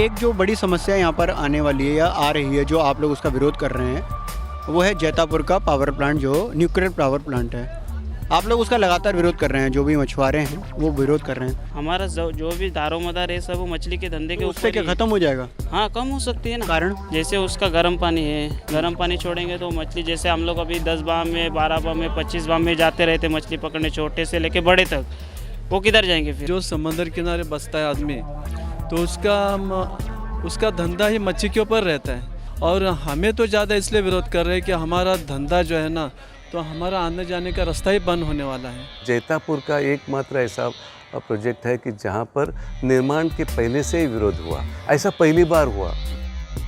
एक जो बड़ी समस्या यहाँ पर आने वाली है या आ रही है, जो आप लोग उसका विरोध कर रहे हैं, वो है जैतापुर का पावर प्लांट, जो न्यूक्लियर पावर प्लांट है। आप लोग उसका लगातार विरोध कर रहे हैं, जो भी मछुआरे हैं वो विरोध कर रहे हैं। हमारा जो भी दारोमदार है सब वो मछली के धंधे के तो उससे क्या खत्म हो जाएगा? हाँ, कम हो सकती है ना। कारण? जैसे उसका गर्म पानी है, गर्म पानी छोड़ेंगे तो मछली, जैसे हम लोग अभी 10 बाम में, 12 बाम में, 25 बाम में जाते रहते मछली पकड़ने, छोटे से लेके बड़े तक, वो किधर जाएंगे फिर? जो समंदर किनारे बसता है आदमी, तो उसका धंधा ही मच्छी के ऊपर रहता है। और हमें तो ज़्यादा इसलिए विरोध कर रहे हैं कि हमारा धंधा जो है ना, तो हमारा आने जाने का रास्ता ही बंद होने वाला है। जैतापुर का एकमात्र ऐसा प्रोजेक्ट है कि जहाँ पर निर्माण के पहले से ही विरोध हुआ, ऐसा पहली बार हुआ।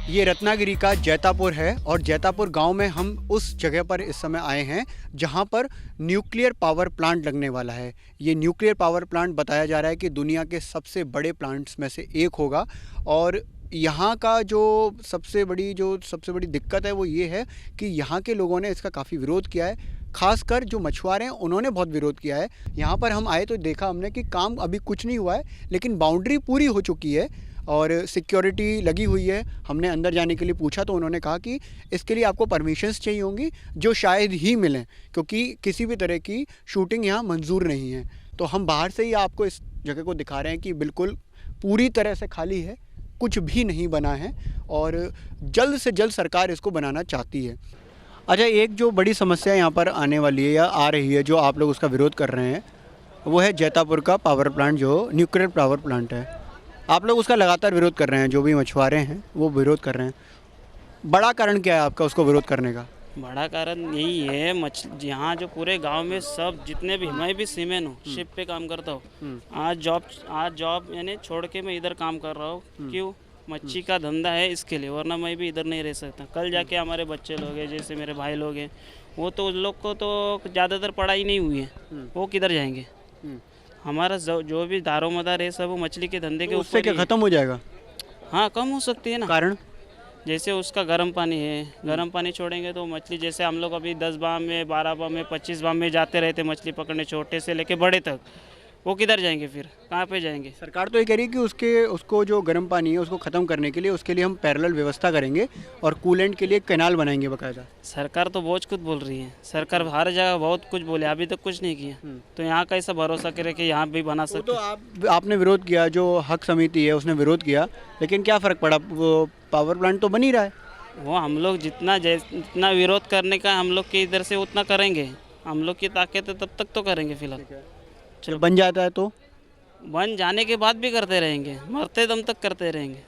ये रत्नागिरी का जैतापुर है और जैतापुर गांव में हम उस जगह पर इस समय आए हैं जहां पर न्यूक्लियर पावर प्लांट लगने वाला है। ये न्यूक्लियर पावर प्लांट बताया जा रहा है कि दुनिया के सबसे बड़े प्लांट्स में से एक होगा। और यहाँ का जो सबसे बड़ी दिक्कत है वो ये है कि यहाँ के लोगों ने इसका काफ़ी विरोध किया है। खासकर जो मछुआरे हैं उन्होंने बहुत विरोध किया है। यहाँ पर हम आए तो देखा हमने कि काम अभी कुछ नहीं हुआ है, लेकिन बाउंड्री पूरी हो चुकी है और सिक्योरिटी लगी हुई है। हमने अंदर जाने के लिए पूछा तो उन्होंने कहा कि इसके लिए आपको परमिशंस चाहिए होंगी, जो शायद ही मिलें, क्योंकि किसी भी तरह की शूटिंग यहाँ मंजूर नहीं है। तो हम बाहर से ही आपको इस जगह को दिखा रहे हैं कि बिल्कुल पूरी तरह से खाली है, कुछ भी नहीं बना है और जल्द से जल्द सरकार इसको बनाना चाहती है। अच्छा, एक जो बड़ी समस्या यहाँ पर आने वाली है या आ रही है, जो आप लोग उसका विरोध कर रहे हैं, वो है जैतापुर का पावर प्लांट, जो न्यूक्लियर पावर प्लांट है। आप लोग उसका लगातार विरोध कर रहे हैं, जो भी मछुआरे हैं वो विरोध कर रहे हैं। बड़ा कारण क्या है आपका उसको विरोध करने का? बड़ा कारण यही है, यहाँ जो पूरे गांव में सब जितने भी, मैं भी सीमेन हूँ, शिप पे काम करता हूँ। आज जॉब यानी छोड़ के मैं इधर काम कर रहा हूँ। क्यों? मच्छी का धंधा है, इसके लिए, वरना मैं भी इधर नहीं रह सकता। कल जाके हमारे बच्चे लोग हैं, जैसे मेरे भाई लोग हैं, वो तो उन लोग को तो ज़्यादातर पढ़ाई नहीं हुई है, वो किधर जाएंगे? हमारा जो भी दारोमदार है सब वो मछली के धंधे के तो उससे ऊपर क्या ही। खत्म हो जाएगा? हाँ, कम हो सकती है ना। कारण? जैसे उसका गर्म पानी है, गर्म पानी छोड़ेंगे तो मछली, जैसे हम लोग अभी 10 बाम में, 12 बाम में, 25 बाम में जाते रहते मछली पकड़ने, छोटे से लेके बड़े तक, वो किधर जाएंगे फिर? कहाँ पे जाएंगे? सरकार तो ये कह रही है कि उसको जो गर्म पानी है उसको ख़त्म करने के लिए, उसके लिए हम पैरेलल व्यवस्था करेंगे और कूलेंट के लिए कैनाल बनाएंगे बाकायदा। सरकार तो बहुत कुछ बोल रही है, सरकार हर जगह बहुत कुछ बोले, अभी तक कुछ नहीं किया। तो यहाँ का ऐसा भरोसा करे कि यहाँ भी बना सकते। तो आपने विरोध किया, जो हक समिति है उसने विरोध किया, लेकिन क्या फ़र्क पड़ा? वो पावर प्लांट तो बन ही रहा है। वो हम लोग जितना विरोध करने का हम लोग के इधर से उतना करेंगे। हम लोग की ताकत है तब तक तो करेंगे। फिलहाल चलो, बन जाता है तो बन जाने के बाद भी करते रहेंगे, मरते दम तक करते रहेंगे,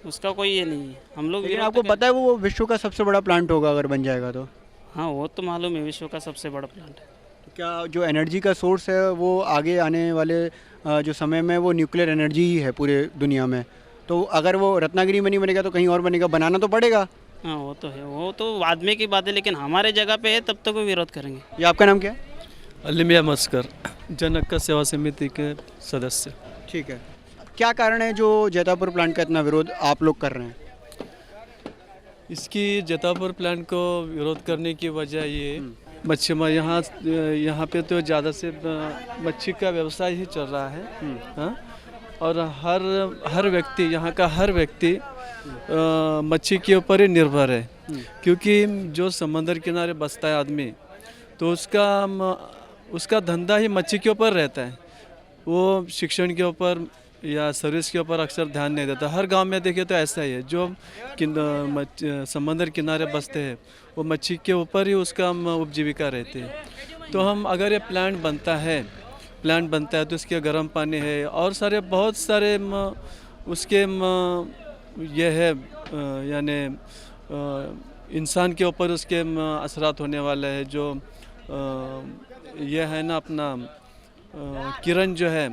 उसका कोई ये नहीं है। हम लोग, लेकिन आपको पता है वो विश्व का सबसे बड़ा प्लांट होगा अगर बन जाएगा तो? हाँ, वो तो मालूम है, विश्व का सबसे बड़ा प्लांट है। तो क्या जो एनर्जी का सोर्स है वो आगे आने वाले जो समय में वो न्यूक्लियर एनर्जी ही है पूरे दुनिया में? तो अगर वो रत्नागिरी में नहीं बनेगा तो कहीं और बनेगा, बनाना तो पड़ेगा। हाँ, वो तो है, वो तो बाद में की बात है, लेकिन हमारे जगह पे है तब तक वो विरोध करेंगे। ये आपका नाम क्या है? अलिमिया मस्कर, जनक सेवा समिति के सदस्य। ठीक है, क्या कारण है जो जैतापुर प्लांट का इतना विरोध आप लोग कर रहे हैं? इसकी जैतापुर प्लांट को विरोध करने की वजह ये, मच्छी यहाँ पे तो ज़्यादा से मच्छी का व्यवसाय ही चल रहा है। हाँ? और हर व्यक्ति, यहाँ का हर व्यक्ति मच्छी के ऊपर ही निर्भर है। क्योंकि जो समंदर किनारे बसता है आदमी, तो उसका धंधा ही मच्छी के ऊपर रहता है। वो शिक्षण के ऊपर या सर्विस के ऊपर अक्सर ध्यान नहीं देता। हर गांव में देखे तो ऐसा ही है, जो समंदर किनारे बसते हैं वो मच्छी के ऊपर ही उसका उपजीविका रहती है। तो हम अगर ये प्लांट बनता है तो उसके गर्म पानी है और बहुत सारे उसके ये है, यानी इंसान के ऊपर उसके असरात होने वाला है। जो ये है ना अपना किरण जो है,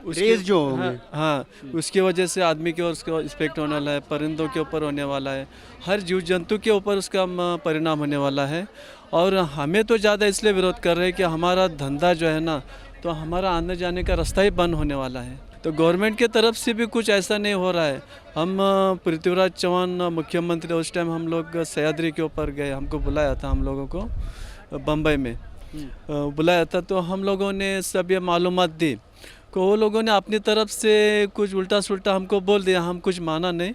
रेज जो हाँ, उसकी वजह से आदमी के ऊपर उसका इफेक्ट होने वाला है, परिंदों के ऊपर होने वाला है, हर जीव जंतु के ऊपर उसका परिणाम होने वाला है। और हमें तो ज़्यादा इसलिए विरोध कर रहे हैं कि हमारा धंधा जो है ना, तो हमारा आने जाने का रास्ता ही बंद होने वाला है। तो गवर्नमेंट के तरफ से भी कुछ ऐसा नहीं हो रहा है। हम पृथ्वीराज चौहान मुख्यमंत्री, उस टाइम हम लोग सह्याद्री के ऊपर गए, हमको बुलाया था, हम लोगों को बम्बई में बुलाया था, तो हम लोगों ने सब ये मालूमात दी। को वो लोगों ने अपनी तरफ से कुछ उल्टा सुल्टा हमको बोल दिया, हम कुछ माना नहीं।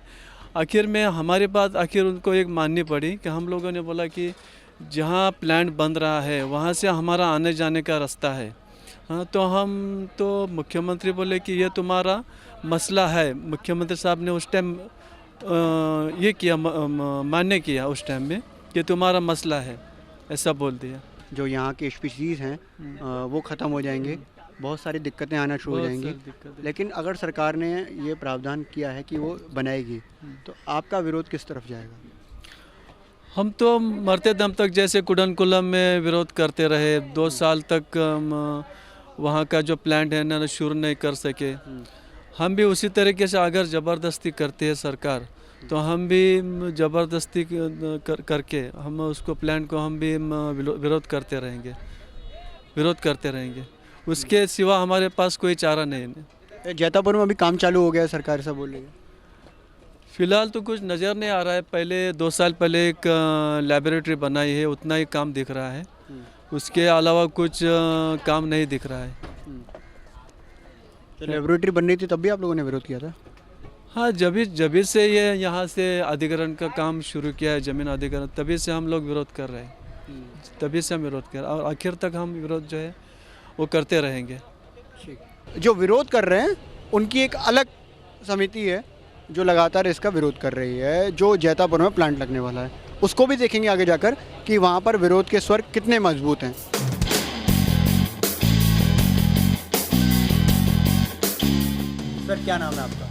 आखिर में हमारी बात आखिर उनको एक माननी पड़ी कि हम लोगों ने बोला कि जहाँ प्लांट बन रहा है वहाँ से हमारा आने जाने का रास्ता है। हाँ, तो हम तो मुख्यमंत्री बोले कि ये तुम्हारा मसला है। मुख्यमंत्री साहब ने उस टाइम ये किया, मान्य किया उस टाइम में कि तुम्हारा मसला है, ऐसा बोल दिया। जो यहाँ के स्पीशीज़ हैं वो ख़त्म हो जाएंगे, बहुत सारी दिक्कतें आना शुरू हो बहुत जाएंगी। सारी दिक्कतें। लेकिन अगर सरकार ने ये प्रावधान किया है कि वो बनाएगी, तो आपका विरोध किस तरफ जाएगा? हम तो मरते दम तक जैसे कुडनकुलम में विरोध करते रहे, 2 साल तक वहाँ का जो प्लांट है ना शुरू नहीं कर सके। हम भी उसी तरीके से अगर ज़बरदस्ती करती है सरकार, तो हम भी ज़बरदस्ती करके हम उसको प्लांट को हम भी विरोध करते रहेंगे। उसके सिवा हमारे पास कोई चारा नहीं है। जैतापुर में अभी काम चालू हो गया है, सरकार ऐसा बोल रही है। फिलहाल तो कुछ नज़र नहीं आ रहा है। पहले 2 साल पहले एक लैबोरेटरी बनाई है, उतना ही काम दिख रहा है। उसके अलावा कुछ काम नहीं दिख रहा है। तो लेबोरेटरी बन रही थी तब भी आप लोगों ने विरोध किया था? हाँ, जब से ये यहाँ से अधिग्रहण का काम शुरू किया है, ज़मीन अधिग्रहण, तभी से हम लोग विरोध कर रहे हैं। तभी से हम विरोध कर रहे हैं और आखिर तक हम विरोध जो है वो करते रहेंगे। जो विरोध कर रहे हैं उनकी एक अलग समिति है जो लगातार इसका विरोध कर रही है, जो जैतापुर में प्लांट लगने वाला है। उसको भी देखेंगे आगे जाकर कि वहाँ पर विरोध के स्वर कितने मजबूत हैं। सर, क्या नाम है आपका?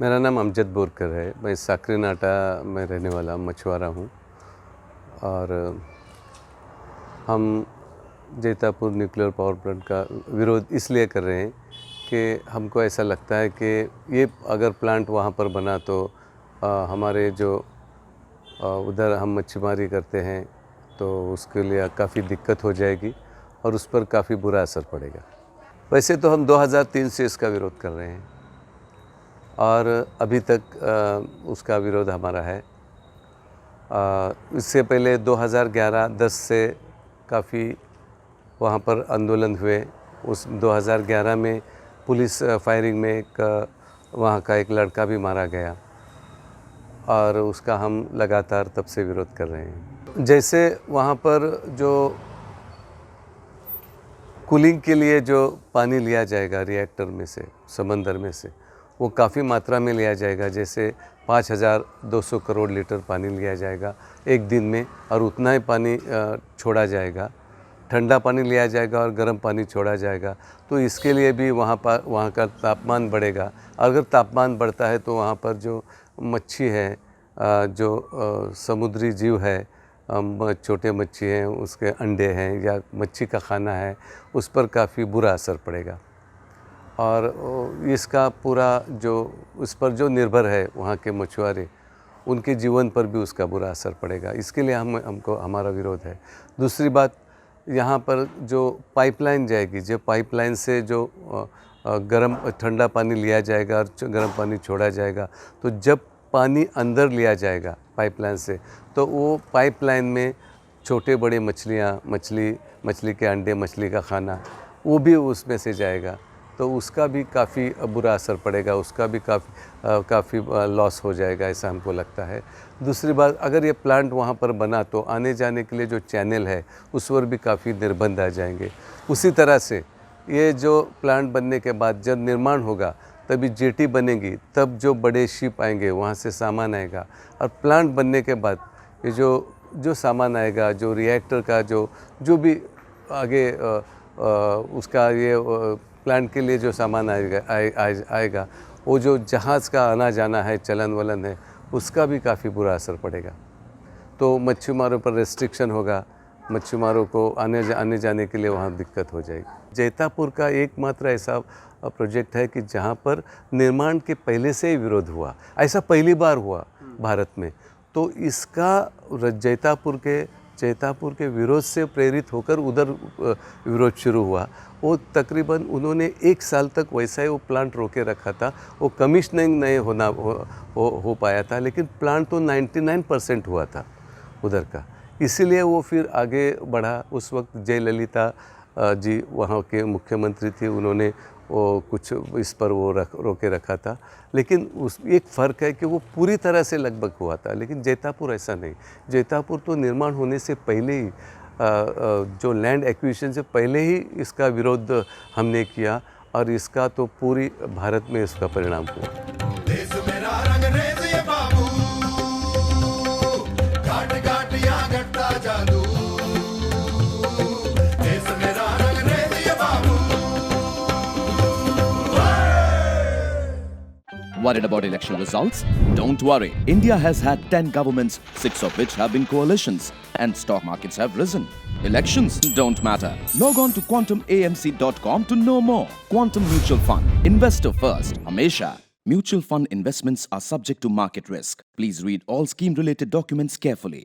मेरा नाम अमजद बोरकर है। मैं साकरी नाटा में रहने वाला मछुआरा हूँ और हम जैतापुर न्यूक्लियर पावर प्लांट का विरोध इसलिए कर रहे हैं कि हमको ऐसा लगता है कि ये अगर प्लांट वहाँ पर बना तो हमारे जो उधर हम मच्छीमारी करते हैं तो उसके लिए काफ़ी दिक्कत हो जाएगी और उस पर काफ़ी बुरा असर पड़ेगा। वैसे तो हम 2003 से इसका विरोध कर रहे हैं और अभी तक उसका विरोध हमारा है। इससे पहले 2011-10 से काफ़ी वहाँ पर आंदोलन हुए। उस 2011 में पुलिस फायरिंग में वहाँ का एक लड़का भी मारा गया और उसका हम लगातार तब से विरोध कर रहे हैं। जैसे वहाँ पर जो कूलिंग के लिए जो पानी लिया जाएगा रिएक्टर में से, समंदर में से, वो काफ़ी मात्रा में लिया जाएगा। जैसे 5200 करोड़ लीटर पानी लिया जाएगा एक दिन में और उतना ही पानी छोड़ा जाएगा। ठंडा पानी लिया जाएगा और गर्म पानी छोड़ा जाएगा। तो इसके लिए भी वहाँ का तापमान बढ़ेगा। अगर तापमान बढ़ता है तो वहाँ पर जो मच्छी है, जो समुद्री जीव है, छोटे मच्छी हैं, उसके अंडे हैं या मच्छी का खाना है, उस पर काफ़ी बुरा असर पड़ेगा और इसका पूरा जो उस पर जो निर्भर है वहाँ के मछुआरे, उनके जीवन पर भी उसका बुरा असर पड़ेगा। इसके लिए हमको हमारा विरोध है। दूसरी बात, यहाँ पर जो पाइपलाइन जाएगी, जो पाइपलाइन से जो गर्म ठंडा पानी लिया जाएगा और गर्म पानी छोड़ा जाएगा, तो जब पानी अंदर लिया जाएगा पाइपलाइन से, तो वो पाइपलाइन में छोटे बड़े मछलियाँ, मछली के अंडे, मछली का खाना, वो भी उसमें से जाएगा। तो उसका भी काफ़ी बुरा असर पड़ेगा, उसका भी काफ़ी लॉस हो जाएगा, ऐसा हमको लगता है। दूसरी बात, अगर ये प्लांट वहाँ पर बना तो आने जाने के लिए जो चैनल है उस पर भी काफ़ी निर्बंध आ जाएंगे। उसी तरह से ये जो प्लांट बनने के बाद जब निर्माण होगा तभी जेटी बनेगी, तब जो बड़े शिप आएंगे वहाँ से सामान आएगा और प्लांट बनने के बाद ये जो सामान आएगा, जो रिएक्टर का जो भी आगे उसका ये प्लांट के लिए जो सामान आएगा वो जो जहाज़ का आना जाना है, चलन वलन है, उसका भी काफ़ी बुरा असर पड़ेगा। तो मच्छीमारों पर रेस्ट्रिक्शन होगा, मच्छीमारों को आने जाने के लिए वहाँ दिक्कत हो जाएगी। जैतापुर का एकमात्र ऐसा प्रोजेक्ट है कि जहाँ पर निर्माण के पहले से ही विरोध हुआ, ऐसा पहली बार हुआ भारत में। तो इसका जैतापुर के विरोध से प्रेरित होकर उधर विरोध शुरू हुआ। वो तकरीबन उन्होंने 1 साल तक वैसा ही वो प्लांट रोके रखा था। वो कमिश्निंग नहीं हो पाया था, लेकिन प्लांट तो 99% हुआ था उधर का। इसीलिए वो फिर आगे बढ़ा। उस वक्त जयललिता जी वहाँ के मुख्यमंत्री थी, उन्होंने वो कुछ इस पर वो रोके रखा था, लेकिन उस एक फ़र्क है कि वो पूरी तरह से लगभग हुआ था, लेकिन जैतापुर ऐसा नहीं। जैतापुर तो निर्माण होने से पहले ही जो लैंड एक्विजिशन से पहले ही इसका विरोध हमने किया और इसका तो पूरी भारत में इसका परिणाम हुआ। देश मेरा रंगरेज ये बाबू, घाट घाट यहाँ घटता जादू। देश मेरा रंगरेज ये बाबू। Worried about election results? Don't worry. India has had 10 governments, 6 of which have been coalitions, and stock markets have risen. Elections don't matter. Log on to quantumamc.com to know more. Quantum Mutual Fund. Investor first. Hamesha. Mutual fund investments are subject to market risk. Please read all scheme-related documents carefully.